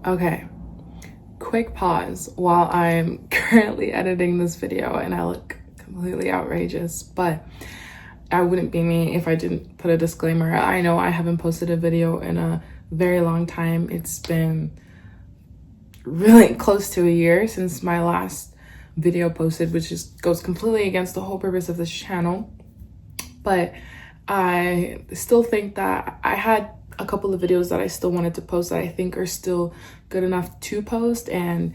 Okay, quick pause while I'm currently editing this video and I look completely outrageous, but I wouldn't be me if I didn't put a disclaimer. I know I haven't posted a video in a very long time. It's been really close to a year since my last video posted, which just goes completely against the whole purpose of this channel. But I still think that I had a couple of videos that I still wanted to post that I think are still good enough to post and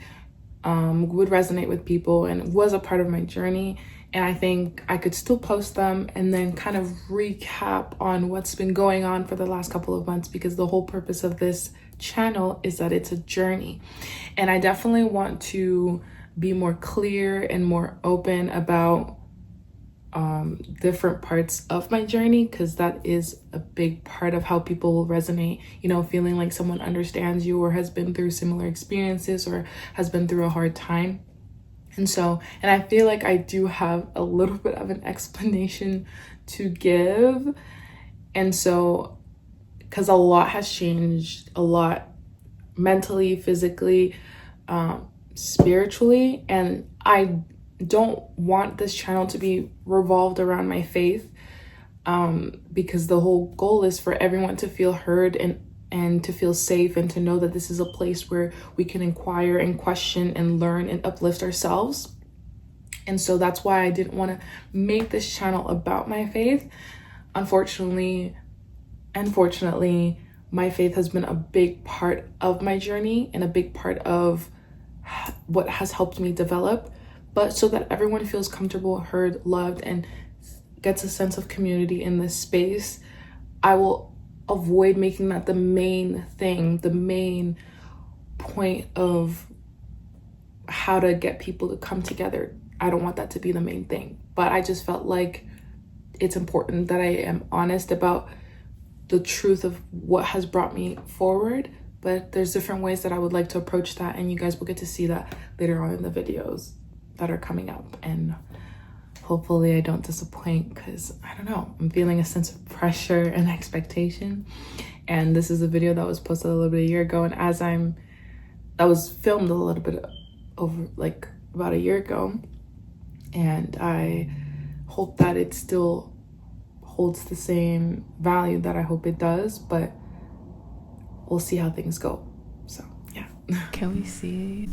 would resonate with people and was a part of my journey. And I think I could still post them and then kind of recap on what's been going on for the last couple of months, because the whole purpose of this channel is that it's a journey. And I definitely want to be more clear and more open about different parts of my journey, because that is a big part of how people will resonate, you know, feeling like someone understands you or has been through similar experiences or has been through a hard time. And I feel like I do have a little bit of an explanation to give. And so, because a lot has changed, a lot mentally, physically, spiritually, and I don't want this channel to be revolved around my faith, because the whole goal is for everyone to feel heard and to feel safe and to know that this is a place where we can inquire and question and learn and uplift ourselves. And so that's why I didn't want to make this channel about my faith. Unfortunately, my faith has been a big part of my journey and a big part of what has helped me develop. But so that everyone feels comfortable, heard, loved, and gets a sense of community in this space, I will avoid making that the main thing, the main point of how to get people to come together. I don't want that to be the main thing. But I just felt like it's important that I am honest about the truth of what has brought me forward. But there's different ways that I would like to approach that, and you guys will get to see that later on in the videos that are coming up. And hopefully I don't disappoint, because I don't know, I'm feeling a sense of pressure and expectation. And this is a video that was posted a little bit a year ago, and that was filmed a little bit over like about a year ago, and I hope that it still holds the same value that I hope it does, but we'll see how things go. So yeah. Can we see?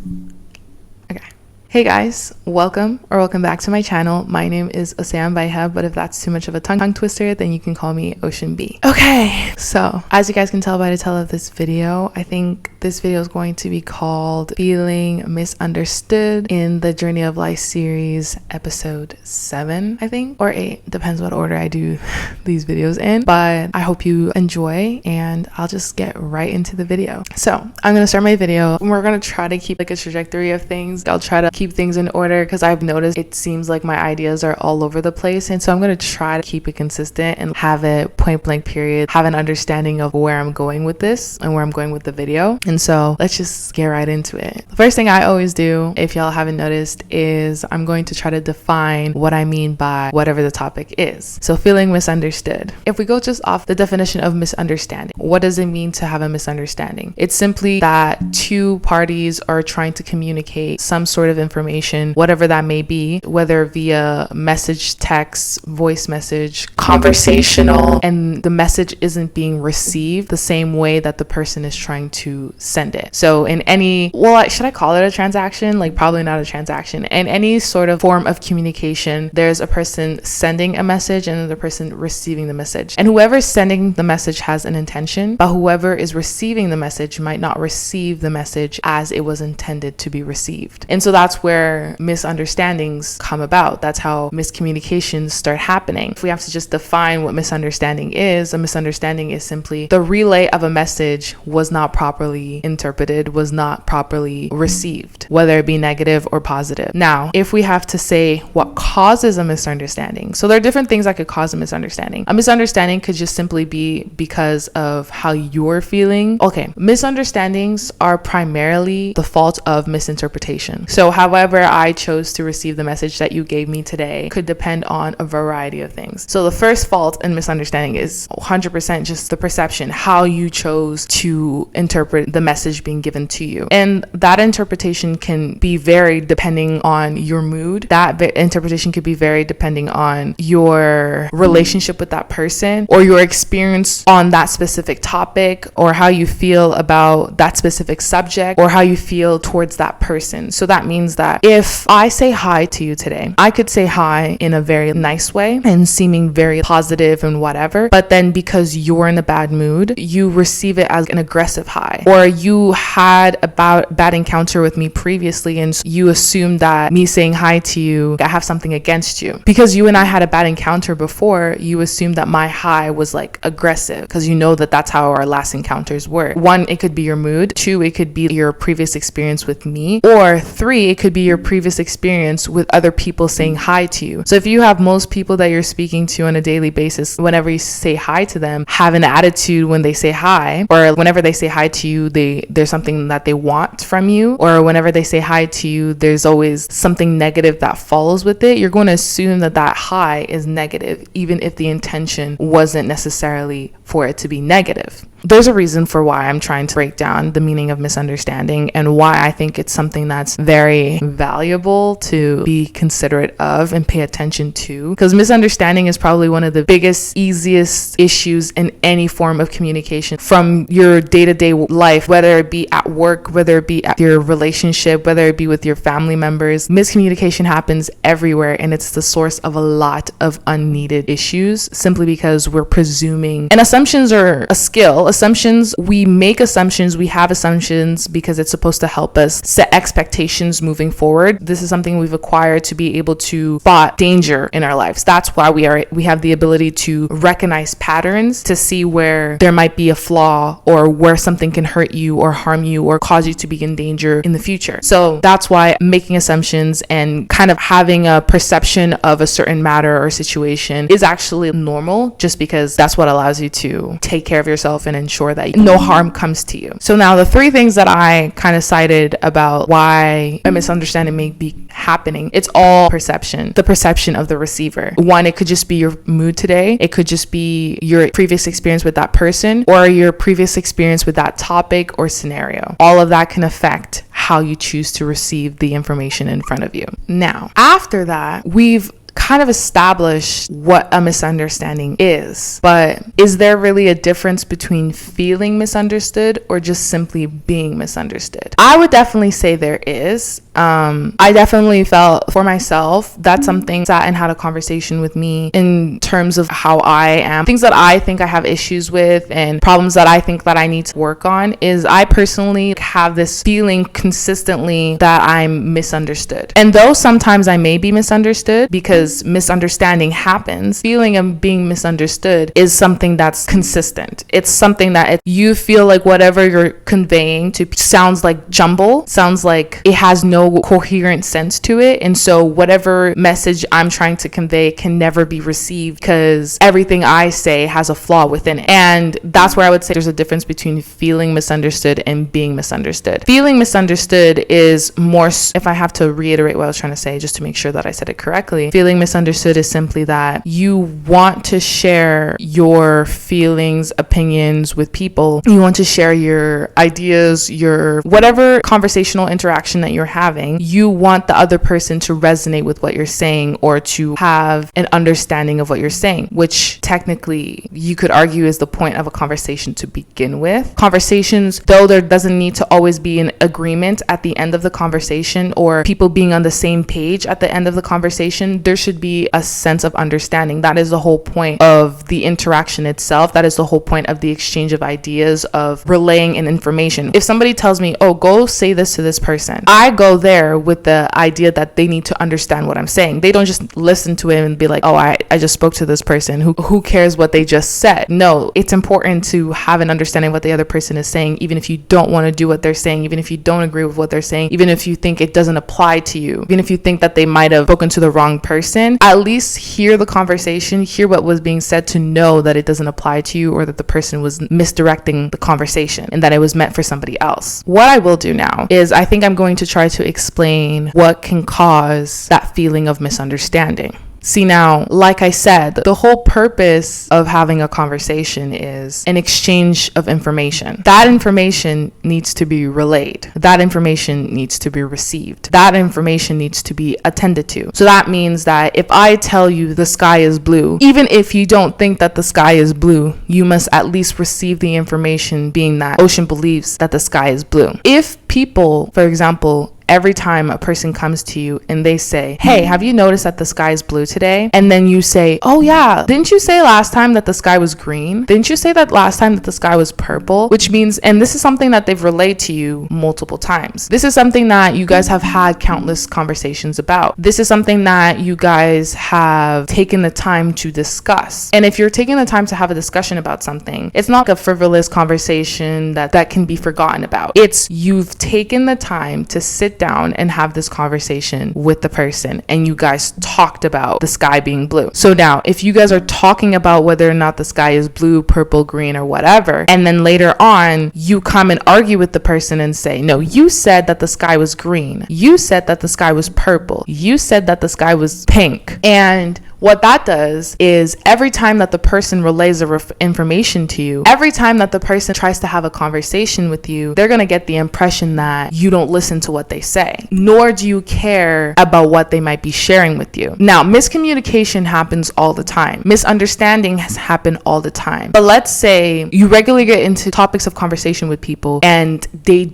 Okay. Hey guys, welcome back to my channel. My name is Osam Baiha, but if that's too much of a tongue twister, then you can call me Ocean B. Okay, so as you guys can tell by the title of this video, I think this video is going to be called Feeling Misunderstood in the Journey of Life series, episode 7, I think, or 8, depends what order I do these videos in. But I hope you enjoy, and I'll just get right into the video. So I'm gonna start my video. We're gonna try to keep like a trajectory of things. I'll try to keep things in order, because I've noticed it seems like my ideas are all over the place, and so I'm going to try to keep it consistent and have it point blank period, have an understanding of where I'm going with this and where I'm going with the video. And so let's just get right into it. The first thing I always do, if y'all haven't noticed, is I'm going to try to define what I mean by whatever the topic is. So feeling misunderstood. If we go just off the definition of misunderstanding, what does it mean to have a misunderstanding? It's simply that two parties are trying to communicate some sort of information, whatever that may be, whether via message, text, voice message, conversational, and the message isn't being received the same way that the person is trying to send it. So in any, well, should I call it a transaction? Like, probably not a transaction. In any sort of form of communication, there's a person sending a message and another person receiving the message. And whoever's sending the message has an intention, but whoever is receiving the message might not receive the message as it was intended to be received. And so that's where misunderstandings come about. That's how miscommunications start happening. If we have to just define what misunderstanding is, a misunderstanding is simply the relay of a message was not properly interpreted, was not properly received, whether it be negative or positive. Now, if we have to say what causes a misunderstanding, so there are different things that could cause a misunderstanding. A misunderstanding could just simply be because of how you're feeling. Okay, misunderstandings are primarily the fault of misinterpretation. So however I chose to receive the message that you gave me today could depend on a variety of things. So the first fault in misunderstanding is 100% just the perception, how you chose to interpret the message being given to you. And that interpretation can be varied depending on your mood. That interpretation could be varied depending on your relationship with that person, or your experience on that specific topic, or how you feel about that specific subject, or how you feel towards that person. So that means that if I say hi to you today, I could say hi in a very nice way and seeming very positive and whatever, but then because you're in a bad mood, you receive it as an aggressive hi, or you had a bad encounter with me previously and you assume that me saying hi to you, I have something against you. Because you and I had a bad encounter before, you assume that my hi was like aggressive, because you know that that's how our last encounters were. 1, it could be your mood. 2, it could be your previous experience with me. Or 3, it could be your previous experience with other people saying hi to you. So if you have most people that you're speaking to on a daily basis, whenever you say hi to them, have an attitude when they say hi, or whenever they say hi to you, there's something that they want from you, or whenever they say hi to you, there's always something negative that follows with it, you're going to assume that that hi is negative, even if the intention wasn't necessarily for it to be negative. There's a reason for why I'm trying to break down the meaning of misunderstanding, and why I think it's something that's very valuable to be considerate of and pay attention to, because misunderstanding is probably one of the biggest, easiest issues in any form of communication from your day-to-day life, whether it be at work, whether it be at your relationship, whether it be with your family members. Miscommunication happens everywhere, and it's the source of a lot of unneeded issues, simply because we're presuming, and assumptions are a skill. Assumptions, we make assumptions, we have assumptions because it's supposed to help us set expectations moving forward. This is something we've acquired to be able to spot danger in our lives. That's why we have the ability to recognize patterns, to see where there might be a flaw, or where something can hurt you or harm you or cause you to be in danger in the future. So that's why making assumptions and kind of having a perception of a certain matter or situation is actually normal, just because that's what allows you to take care of yourself and ensure that no harm comes to you. So now the 3 things that I kind of cited about why a misunderstanding may be happening, it's all perception, the perception of the receiver. 1, it could just be your mood today. It could just be your previous experience with that person, or your previous experience with that topic or scenario. All of that can affect how you choose to receive the information in front of you. Now, after that, we've kind of establish what a misunderstanding is, but is there really a difference between feeling misunderstood or just simply being misunderstood? I would definitely say there is. I definitely felt for myself that something sat and had a conversation with me in terms of how I am, things that I think I have issues with and problems that I think that I need to work on. Is I personally have this feeling consistently that I'm misunderstood. And though sometimes I may be misunderstood, because misunderstanding happens, feeling of being misunderstood is something that's consistent. It's something that you feel like whatever you're conveying to sounds like jumble, sounds like it has no coherent sense to it. And so whatever message I'm trying to convey can never be received because everything I say has a flaw within it. And that's where I would say there's a difference between feeling misunderstood and being misunderstood. Feeling misunderstood is more, if I have to reiterate what I was trying to say just to make sure that I said it correctly, feeling misunderstood is simply that you want to share your feelings, opinions with people. You want to share your ideas, your whatever conversational interaction that you're having. You want the other person to resonate with what you're saying or to have an understanding of what you're saying, which technically you could argue is the point of a conversation to begin with. Conversations, though there doesn't need to always be an agreement at the end of the conversation or people being on the same page at the end of the conversation, there should be a sense of understanding. That is the whole point of the interaction itself. That is the whole point of the exchange of ideas, of relaying an information. If somebody tells me, oh, go say this to this person, I go there with the idea that they need to understand what I'm saying. They don't just listen to it and be like, oh, I just spoke to this person. Who cares what they just said? No, it's important to have an understanding of what the other person is saying, even if you don't want to do what they're saying, even if you don't agree with what they're saying, even if you think it doesn't apply to you, even if you think that they might have spoken to the wrong person, at least hear the conversation, hear what was being said to know that it doesn't apply to you or that the person was misdirecting the conversation and that it was meant for somebody else. What I will do now is I think I'm going to try to explain what can cause that feeling of misunderstanding. See, now, like I said, the whole purpose of having a conversation is an exchange of information. That information needs to be relayed. That information needs to be received. That information needs to be attended to. So that means that if I tell you the sky is blue, even if you don't think that the sky is blue, you must at least receive the information being that Ocean believes that the sky is blue. If people, for example, every time a person comes to you and they say, hey, have you noticed that the sky is blue today? And then you say, oh yeah, didn't you say last time that the sky was green? Didn't you say that last time that the sky was purple? Which means, and this is something that they've relayed to you multiple times. This is something that you guys have had countless conversations about. This is something that you guys have taken the time to discuss. And if you're taking the time to have a discussion about something, it's not a frivolous conversation that can be forgotten about. It's you've taken the time to sit down and have this conversation with the person, and you guys talked about the sky being blue. So now, if you guys are talking about whether or not the sky is blue, purple, green, or whatever, and then later on you come and argue with the person and say, no, you said that the sky was green, you said that the sky was purple, you said that the sky was pink, and what that does is every time that the person relays the information to you, every time that the person tries to have a conversation with you, they're going to get the impression that you don't listen to what they say, nor do you care about what they might be sharing with you. Now, miscommunication happens all the time. Misunderstanding has happened all the time. But let's say you regularly get into topics of conversation with people and they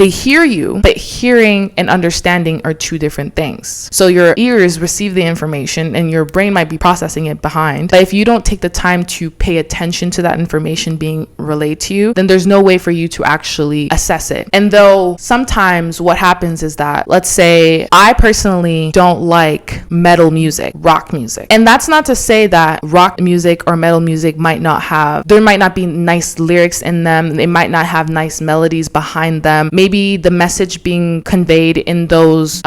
hear you, but hearing and understanding are two different things. So your ears receive the information and your brain might be processing it behind. But if you don't take the time to pay attention to that information being relayed to you, then there's no way for you to actually assess it. And though sometimes what happens is that, let's say I personally don't like metal music, rock music. And that's not to say that rock music or metal music might not be nice lyrics in them. They might not have nice melodies behind them. Maybe the message being conveyed in those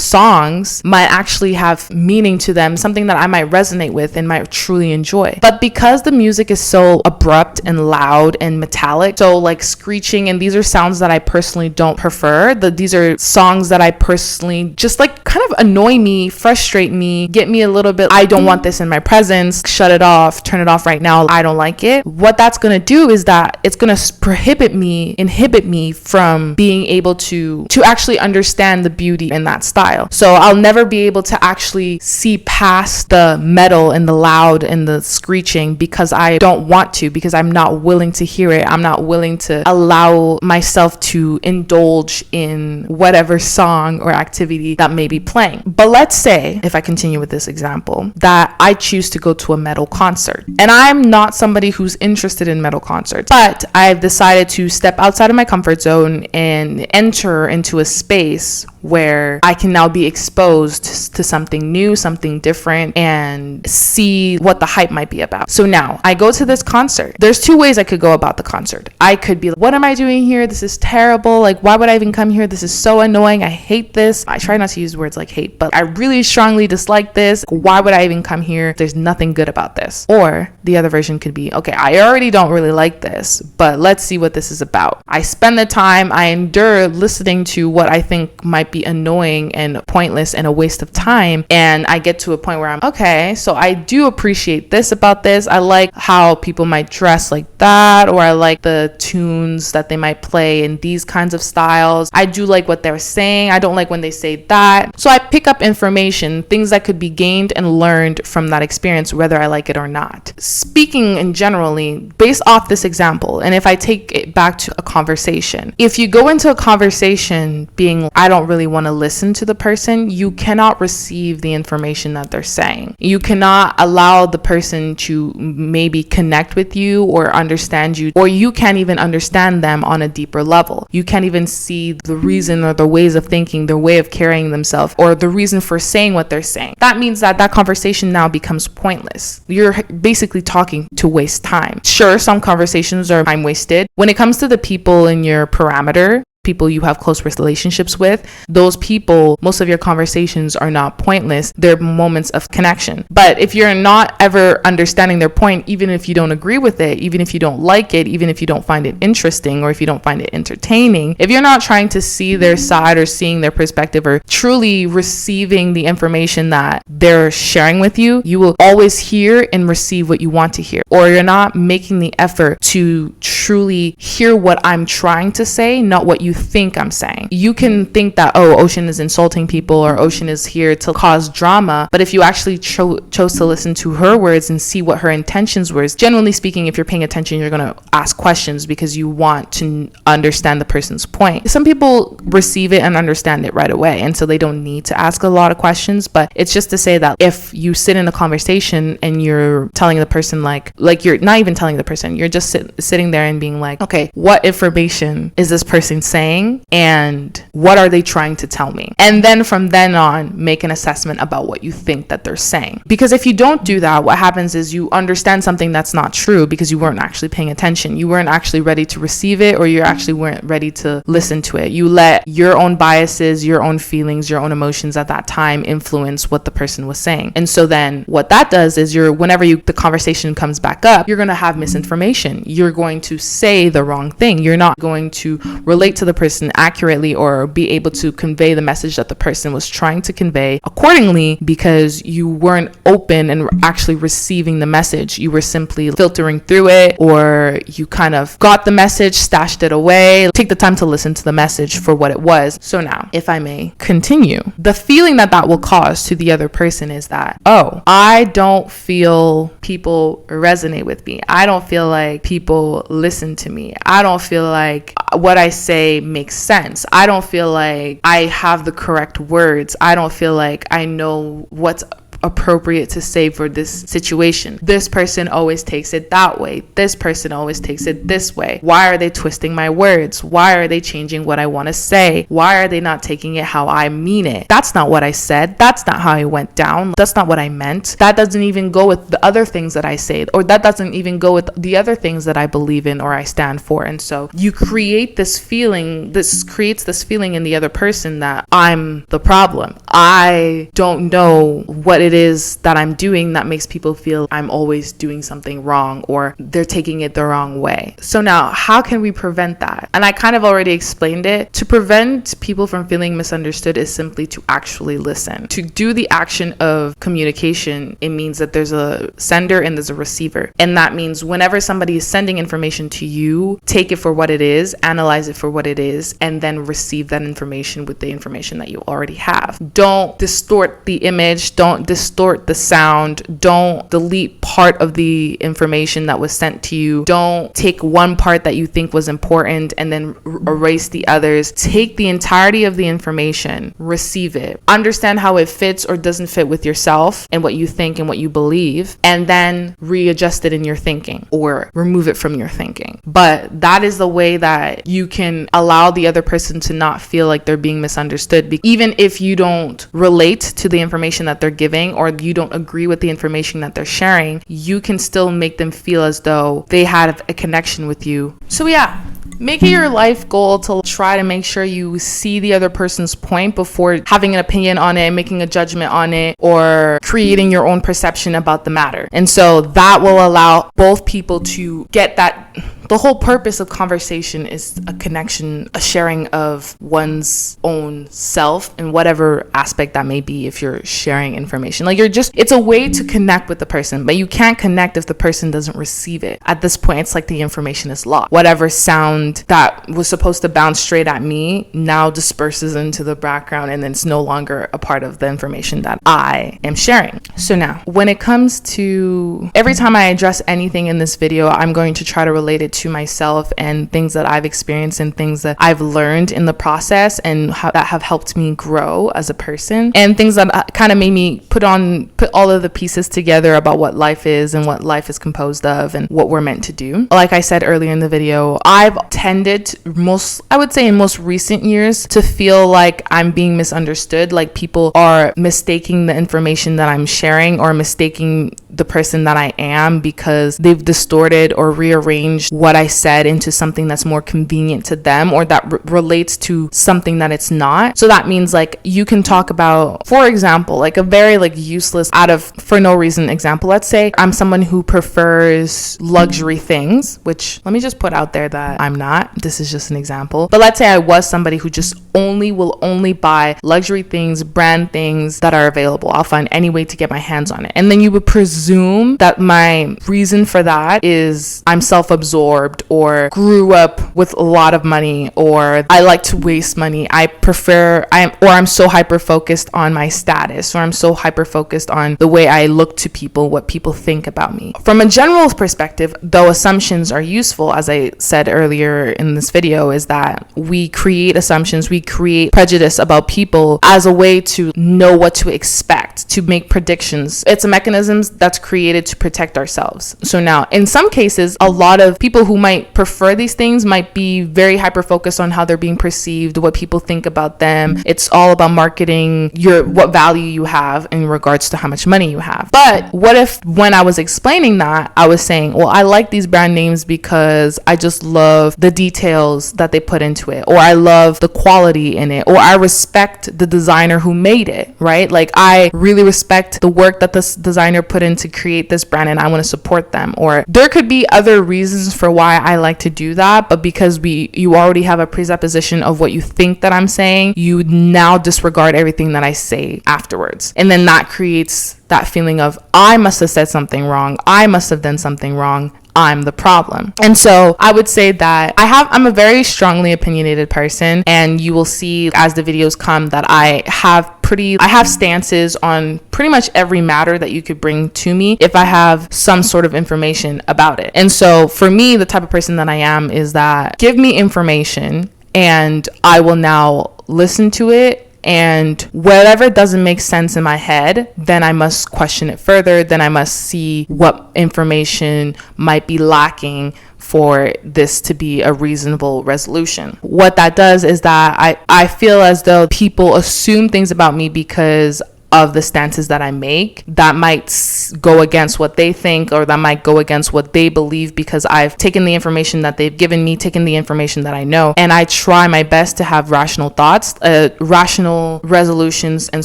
songs might actually have meaning to them, something that I might resonate with and might truly enjoy. But because the music is so abrupt and loud and metallic, so like screeching, and these are sounds that I personally don't prefer. These are songs that I personally just like kind of annoy me, frustrate me, get me a little bit, I don't want this in my presence, shut it off, turn it off right now, I don't like it. What that's going to do is that it's going to inhibit me from being able to actually understand the beauty in that style. So I'll never be able to actually see past the metal and the loud and the screeching because I don't want to, because I'm not willing to hear it. I'm not willing to allow myself to indulge in whatever song or activity that may be playing. But let's say, if I continue with this example, that I choose to go to a metal concert. And I'm not somebody who's interested in metal concerts, but I've decided to step outside of my comfort zone and enter into a space where I can now be exposed to something new, something different, and see what the hype might be about. So now I go to this concert. There's two ways I could go about the concert. I could be like, what am I doing here? This is terrible. Like, why would I even come here? This is so annoying. I hate this. I try not to use words like hate, but I really strongly dislike this. Why would I even come here? There's nothing good about this. Or the other version could be, okay, I already don't really like this, but let's see what this is about. I spend the time, I endure listening to what I think might be annoying and pointless and a waste of time, and I get to a point where I'm, okay, so I do appreciate this about this. I like how people might dress like that, or I like the tunes that they might play in these kinds of styles. I do like what they're saying. I don't like when they say that. So I pick up information, things that could be gained and learned from that experience, whether I like it or not. Speaking in generally, based off this example, and if I take it back to a conversation, if you go into a conversation being, I don't really want to listen to the person, you cannot receive the information that they're saying. You cannot allow the person to maybe connect with you or understand you, or you can't even understand them on a deeper level. You can't even see the reason or the ways of thinking, their way of carrying themselves, or the reason for saying what they're saying. That means that conversation now becomes pointless. You're basically talking to waste time. Sure, some conversations are time wasted. When it comes to the people in your parameter, people you have close relationships with, those people, most of your conversations are not pointless. They're moments of connection. But if you're not ever understanding their point, even if you don't agree with it, even if you don't like it, even if you don't find it interesting, or if you don't find it entertaining, if you're not trying to see their side or seeing their perspective or truly receiving the information that they're sharing with you, you will always hear and receive what you want to hear. Or you're not making the effort to truly hear what I'm trying to say, not what you think I'm saying. You can think that, oh, Ocean is insulting people, or Ocean is here to cause drama. But if you actually chose to listen to her words and see what her intentions were, generally speaking, if you're paying attention, you're going to ask questions because you want to understand the person's point. Some people receive it and understand it right away, and so they don't need to ask a lot of questions. But it's just to say that if you sit in a conversation and you're telling the person like you're not even telling the person, you're just sitting there and being like, okay, what information is this person saying and what are they trying to tell me? And then from then on, make an assessment about what you think that they're saying. Because if you don't do that, what happens is you understand something that's not true because you weren't actually paying attention. You weren't actually ready to receive it, or you actually weren't ready to listen to it. You let your own biases, your own feelings, your own emotions at that time influence what the person was saying. And so then what that does is whenever the conversation comes back up, you're going to have misinformation. You're going to say the wrong thing. You're not going to relate to the person accurately or be able to convey the message that the person was trying to convey accordingly, because you weren't open and actually receiving the message. You were simply filtering through it, or you kind of got the message, stashed it away. Take the time to listen to the message for what it was. So now, if I may continue, the feeling that will cause to the other person is that, oh, I don't feel people resonate with me. I don't feel like people listen to me. I don't feel like what I say makes sense. I don't feel like I have the correct words. I don't feel like I know what's appropriate to say for this situation. This person always takes it that way. This person always takes it this way. Why are they twisting my words? Why are they changing what I want to say? Why are they not taking it how I mean it? That's not what I said. That's not how it went down. That's not what I meant. That doesn't even go with the other things that I say, or that doesn't even go with the other things that I believe in or I stand for. And so you create this feeling, this creates this feeling in the other person that I'm the problem. I don't know what it is that I'm doing that makes people feel I'm always doing something wrong, or they're taking it the wrong way. So now, how can we prevent that? And I kind of already explained it. To prevent people from feeling misunderstood is simply to actually listen. To do the action of communication, it means that there's a sender and there's a receiver. And that means whenever somebody is sending information to you, take it for what it is, analyze it for what it is, and then receive that information with the information that you already have. Don't distort the image. Don't distort the sound. Don't delete part of the information that was sent to you. Don't take one part that you think was important and then erase the others. Take the entirety of the information, receive it, understand how it fits or doesn't fit with yourself and what you think and what you believe, and then readjust it in your thinking or remove it from your thinking. But that is the way that you can allow the other person to not feel like they're being misunderstood. Even if you don't relate to the information that they're giving, or you don't agree with the information that they're sharing, you can still make them feel as though they have a connection with you. So yeah, make it your life goal to try to make sure you see the other person's point before having an opinion on it, making a judgment on it, or creating your own perception about the matter. And so that will allow both people to get that. The whole purpose of conversation is a connection, a sharing of one's own self in whatever aspect that may be. If you're sharing information, like it's a way to connect with the person, but you can't connect if the person doesn't receive it. At this point, it's like the information is lost. Whatever sound that was supposed to bounce straight at me now disperses into the background, and then it's no longer a part of the information that I am sharing. So now, when it comes to every time I address anything in this video, I'm going to try to relate it to myself and things that I've experienced and things that I've learned in the process and that have helped me grow as a person, and things that kind of made me put all of the pieces together about what life is and what life is composed of and what we're meant to do. Like I said earlier in the video, I've tended in most recent years to feel like I'm being misunderstood, like people are mistaking the information that I'm sharing or mistaking the person that I am because they've distorted or rearranged what what I said into something that's more convenient to them, or that relates to something that it's not. So that means like you can talk about, for example, like a very like useless out of for no reason example. Let's say I'm someone who prefers luxury things, which let me just put out there that I'm not. This is just an example. But let's say I was somebody who just will only buy luxury things, brand things that are available. I'll find any way to get my hands on it. And then you would presume that my reason for that is I'm self-absorbed, or grew up with a lot of money, or I like to waste money. I'm so hyper focused on my status, or I'm so hyper focused on the way I look to people, what people think about me. From a general perspective, though assumptions are useful, as I said earlier in this video, is that we create assumptions, we create prejudice about people as a way to know what to expect, to make predictions. It's a mechanism that's created to protect ourselves. So now, in some cases, a lot of people who might prefer these things might be very hyper focused on how they're being perceived, what people think about them. It's all about marketing what value you have in regards to how much money you have. But what if when I was explaining that, I was saying, well, I like these brand names because I just love the details that they put into it, or I love the quality in it, or I respect the designer who made it, right? Like I really respect the work that this designer put in to create this brand, and I want to support them. Or there could be other reasons for why I like to do that, but because you already have a presupposition of what you think that I'm saying, you now disregard everything that I say afterwards. And then that creates that feeling of, I must have said something wrong, I must have done something wrong, I'm the problem. And so I would say that I'm a very strongly opinionated person, and you will see as the videos come that I have stances on pretty much every matter that you could bring to me if I have some sort of information about it. And so for me, the type of person that I am is that give me information and I will now listen to it. And whatever doesn't make sense in my head, then I must question it further. Then I must see what information might be lacking for this to be a reasonable resolution. What that does is that I feel as though people assume things about me because of the stances that I make that might go against what they think, or that might go against what they believe, because I've taken the information that they've given me, taken the information that I know, and I try my best to have rational thoughts, rational resolutions and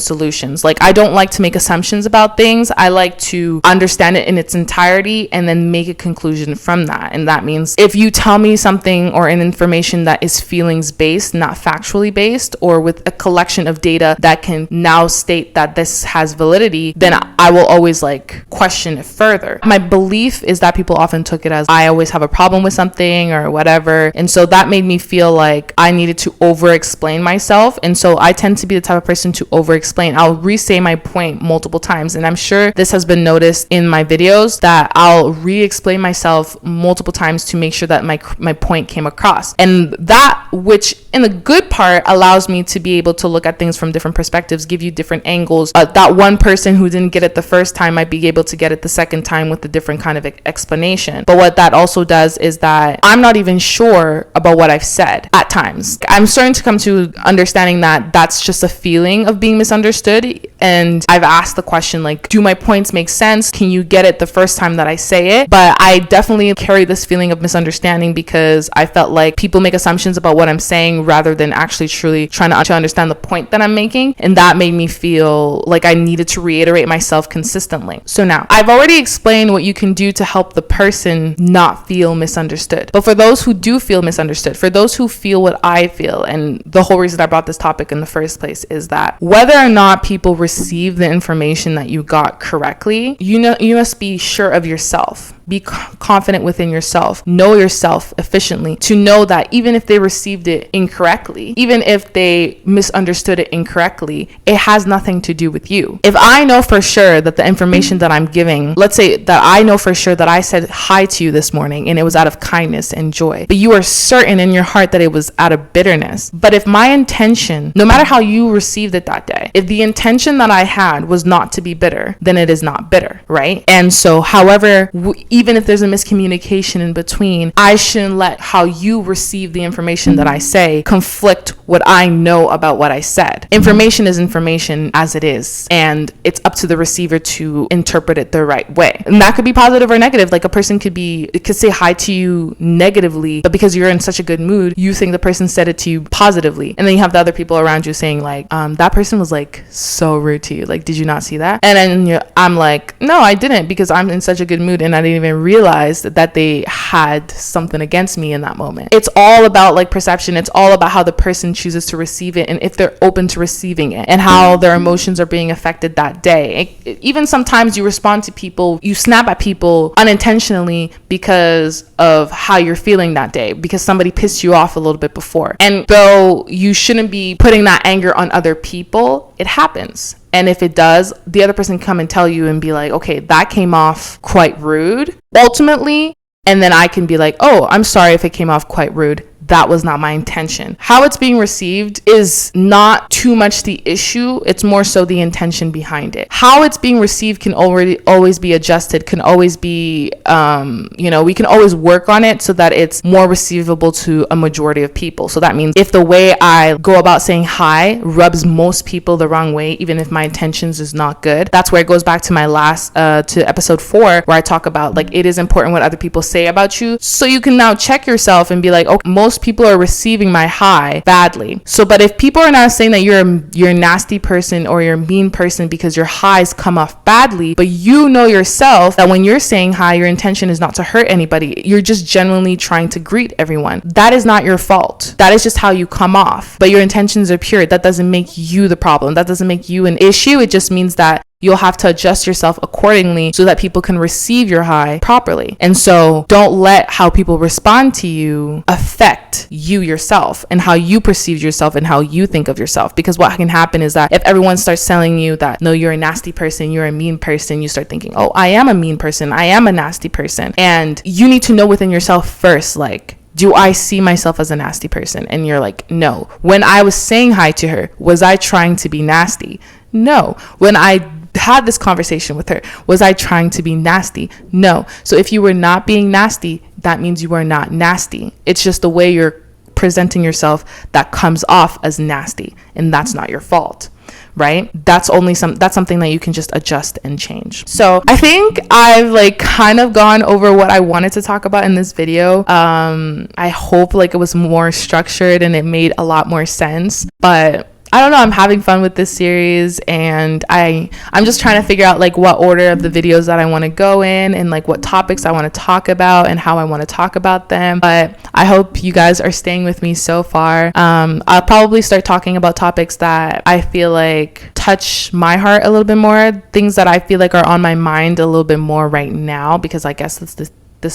solutions. Like I don't like to make assumptions about things. I like to understand it in its entirety and then make a conclusion from that. And that means if you tell me something or an information that is feelings based, not factually based, or with a collection of data that can now state that this has validity, then I will always like question it further. My belief is that people often took it as I always have a problem with something or whatever, and so that made me feel like I needed to over explain myself. And so I tend to be the type of person to over explain. I'll re-say my point multiple times, and I'm sure this has been noticed in my videos that I'll re-explain myself multiple times to make sure that my point came across. And that, which in the good part allows me to be able to look at things from different perspectives, give you different angles. That one person who didn't get it the first time might be able to get it the second time with a different kind of explanation. But what that also does is that I'm not even sure about what I've said at times. I'm starting to come to understanding that that's just a feeling of being misunderstood. And I've asked the question, like, do my points make sense? Can you get it the first time that I say it? But I definitely carry this feeling of misunderstanding because I felt like people make assumptions about what I'm saying rather than actually truly trying to understand the point that I'm making. And that made me feel like I needed to reiterate myself consistently. So now I've already explained what you can do to help the person not feel misunderstood. But for those who do feel misunderstood, for those who feel what I feel, and the whole reason I brought this topic in the first place is that whether or not people receive the information that you got correctly, you must be sure of yourself. Be confident within yourself. Know yourself efficiently to know that even if they received it incorrectly, even if they misunderstood it incorrectly, it has nothing to do with you. If I know for sure that the information that I'm giving, let's say that I know for sure that I said hi to you this morning and it was out of kindness and joy, but you are certain in your heart that it was out of bitterness. But if my intention, no matter how you received it that day, if the intention that I had was not to be bitter, then it is not bitter, right? And so however, even even if there's a miscommunication in between, I shouldn't let how you receive the information that I say conflict what I know about what I said. Information is information as it is, and it's up to the receiver to interpret it the right way. And that could be positive or negative. Like a person could say hi to you negatively, but because you're in such a good mood, you think the person said it to you positively. And then you have the other people around you saying like, that person was like so rude to you. Like, did you not see that? And then I'm like, no, I didn't, because I'm in such a good mood and I didn't even realize that they had something against me in that moment. It's all about like perception. It's all about how the person chooses to receive it and if they're open to receiving it and how their emotions are being affected that day. Even sometimes you respond to people, you snap at people unintentionally because of how you're feeling that day, because somebody pissed you off a little bit before. And though you shouldn't be putting that anger on other people, it happens. And if it does, the other person can come and tell you and be like, okay, that came off quite rude, ultimately. And then I can be like, oh, I'm sorry if it came off quite rude. That was not my intention. How it's being received is not too much the issue. It's more so the intention behind it. How it's being received can always be adjusted, can always be, we can always work on it so that it's more receivable to a majority of people. So that means if the way I go about saying hi rubs most people the wrong way, even if my intentions is not good, that's where it goes back to my to episode 4, where I talk about like, it is important what other people say about you. So you can now check yourself and be like, okay, most people are receiving my hi badly. So, but if people are not saying that you're a nasty person or you're a mean person because your highs come off badly, but you know yourself that when you're saying hi, your intention is not to hurt anybody. You're just genuinely trying to greet everyone. That is not your fault. That is just how you come off. But your intentions are pure. That doesn't make you the problem. That doesn't make you an issue. It just means that you'll have to adjust yourself accordingly so that people can receive your hi properly. And so don't let how people respond to you affect you yourself and how you perceive yourself and how you think of yourself. Because what can happen is that if everyone starts telling you that, no, you're a nasty person, you're a mean person, you start thinking, oh, I am a mean person, I am a nasty person. And you need to know within yourself first, like, do I see myself as a nasty person? And you're like, no. When I was saying hi to her, was I trying to be nasty? No. When I had this conversation with her, was I trying to be nasty? No. So if you were not being nasty, that means you are not nasty. It's just the way you're presenting yourself that comes off as nasty, and that's not your fault, right? That's something that you can just adjust and change. So I think I've like kind of gone over what I wanted to talk about in this video. I hope like it was more structured and it made a lot more sense, but I don't know, I'm having fun with this series, and I'm just trying to figure out like what order of the videos that I want to go in and like what topics I want to talk about and how I want to talk about them. But I hope you guys are staying with me so far. I'll probably start talking about topics that I feel like touch my heart a little bit more, things that I feel like are on my mind a little bit more right now, because I guess this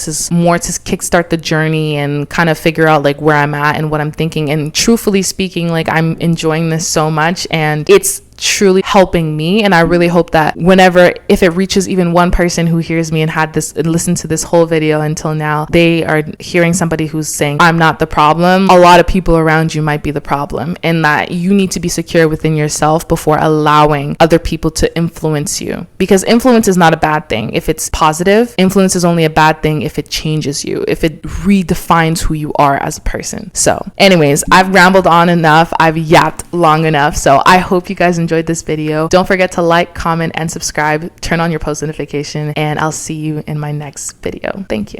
is more to kickstart the journey and kind of figure out like where I'm at and what I'm thinking. And truthfully speaking, like I'm enjoying this so much and it's truly helping me. And I really hope that if it reaches even one person who hears me and listened to this whole video until now, they are hearing somebody who's saying, I'm not the problem. A lot of people around you might be the problem, and that you need to be secure within yourself before allowing other people to influence you. Because influence is not a bad thing if it's positive. Influence is only a bad thing if it changes you, if it redefines who you are as a person. So anyways, I've rambled on enough. I've yapped long enough. So I hope you guys enjoyed this video. Don't forget to like, comment, and subscribe. Turn on your post notification, and I'll see you in my next video. Thank you.